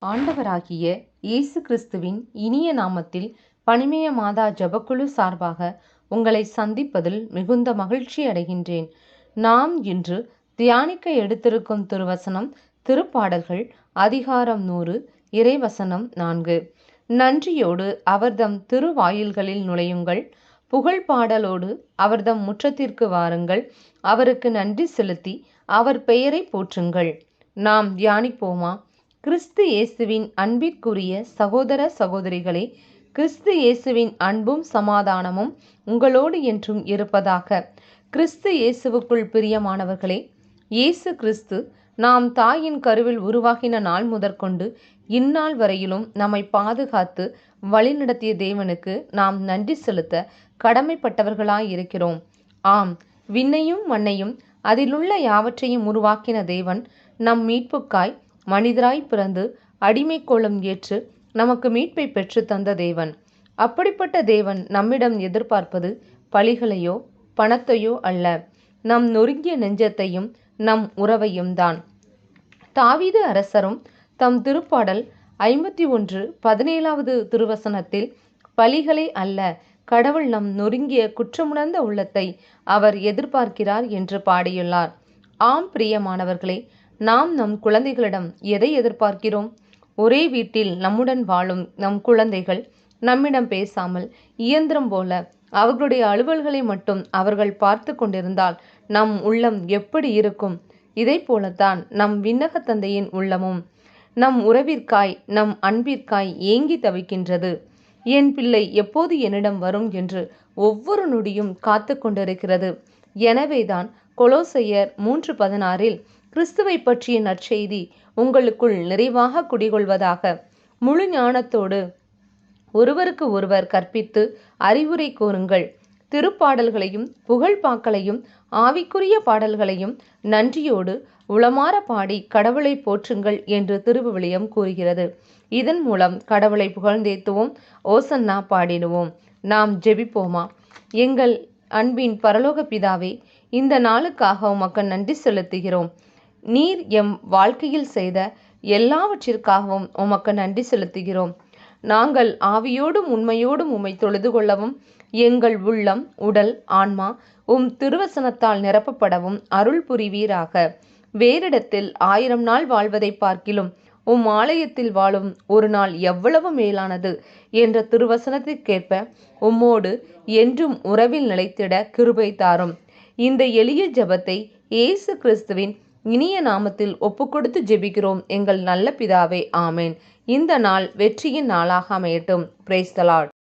ஆண்டவராகிய இயேசு கிறிஸ்துவின் இனிய நாமத்தில் பனிமய மாதா ஜெபக்குழு சார்பாக உங்களை சந்திப்பதில் மிகுந்த மகிழ்ச்சி அடைகின்றேன். நாம் இன்று தியானிக்க எடுத்திருக்கும் திருவசனம் திருப்பாடல்கள் அதிகாரம் 100 இறைவசனம் 4. நன்றியோடு அவர்தம் திருவாயில்களில் நுழையுங்கள், புகழ் பாடலோடு அவர்தம் முற்றத்திற்கு வாருங்கள், அவருக்கு நன்றி செலுத்தி அவர் பெயரை போற்றுங்கள். நாம் தியானிப்போமா? கிறிஸ்து இயேசுவின் அன்பிற்குரிய சகோதர சகோதரிகளே, கிறிஸ்து இயேசுவின் அன்பும் சமாதானமும் உங்களோடு என்றும் இருப்பதாக. கிறிஸ்து இயேசுவுக்குள் பிரியமானவர்களே, இயேசு கிறிஸ்து நாம் தாயின் கருவில் உருவாகின நாள் முதற்கொண்டு இந்நாள் வரையிலும் நம்மை பாதுகாத்து வழிநடத்திய தேவனுக்கு நாம் நன்றி செலுத்த கடமைப்பட்டவர்களாயிருக்கிறோம். ஆம், விண்ணையும் மண்ணையும் அதிலுள்ள யாவற்றையும் உருவாக்கின தேவன் நம் மீட்புக்காய் மனிதராய் பிறந்து அடிமை கோலம் ஏற்று நமக்கு மீட்பை பெற்று தந்த தேவன். அப்படிப்பட்ட தேவன் நம்மிடம் எதிர்பார்ப்பது பலிகளையோ பணத்தையோ அல்ல, நம் நொறுங்கிய நெஞ்சத்தையும் நம் உறவையும் தான். தாவீது அரசரும் தம் திருப்பாடல் 51:17 திருவசனத்தில் பலிகளை அல்ல, கடவுள் நம் நொறுங்கிய குற்றமுணர்ந்த உள்ளத்தை அவர் எதிர்பார்க்கிறார் என்று பாடியுள்ளார். ஆம் பிரியமானவர்களே, நாம் நம் குழந்தைகளிடம் எதை எதிர்பார்க்கிறோம்? ஒரே வீட்டில் நம்முடன் வாழும் நம் குழந்தைகள் நம்மிடம் பேசாமல் இயந்திரம் போல அவர்களுடைய அலுவல்களை மட்டும் அவர்கள் பார்த்து கொண்டிருந்தால் நம் உள்ளம் எப்படி இருக்கும்? இதை போலத்தான் நம் விண்ணக தந்தையின் உள்ளமும் நம் உறவிற்காய் நம் அன்பிற்காய் ஏங்கி தவிக்கின்றது. என் பிள்ளை எப்போது என்னிடம் வரும் என்று ஒவ்வொரு நொடியும் காத்து கொண்டிருக்கிறது. எனவேதான் கொலோசையர் 3:16 கிறிஸ்துவை பற்றிய நற்செய்தி உங்களுக்குள் நிறைவாக குடிகொள்வதாக, முழு ஞானத்தோடு ஒருவருக்கு ஒருவர் கற்பித்து அறிவுரை கூறுங்கள், திருப்பாடல்களையும் புகழ்பாக்களையும் ஆவிக்குரிய பாடல்களையும் நன்றியோடு உளமாற பாடி கடவுளை போற்றுங்கள் என்று திருவிவிலியம் கூறுகிறது. இதன் மூலம் கடவுளை புகழ்ந்தேத்துவோம், ஓசன்னா பாடிடுவோம். நாம் ஜெபிப்போமா? எங்கள் அன்பின் பரலோக பிதாவே, இந்த நாளுக்காக உமக்கு நன்றி செலுத்துகிறோம். நீர் எம் வாழ்க்கையில் செய்த எல்லாவற்றிற்காகவும் உமக்கு நன்றி செலுத்துகிறோம். நாங்கள் ஆவியோடும் உண்மையோடும் உம்மை தொழுது கொள்ளவும், எங்கள் உள்ளம் உடல் ஆன்மா திருவசனத்தால் நிரப்பப்படவும் அருள் புரிவீராக. வேறிடத்தில் 1000 நாள் வாழ்வதை பார்க்கிலும் ஆலயத்தில் வாழும் ஒரு நாள் எவ்வளவு மேலானது என்ற திருவசனத்திற்கேற்ப உம்மோடு என்றும் உறவில் நிலைத்திட கிருபை தாரும். இந்த எளிய ஜெபத்தை இயேசு கிறிஸ்துவின் இனிய நாமத்தில் ஒப்புக்கொடுத்து ஜெபிக்கிறோம் எங்கள் நல்ல பிதாவே, ஆமேன். இந்த நாள் வெற்றியின் நாளாக அமையட்டும். Praise the Lord.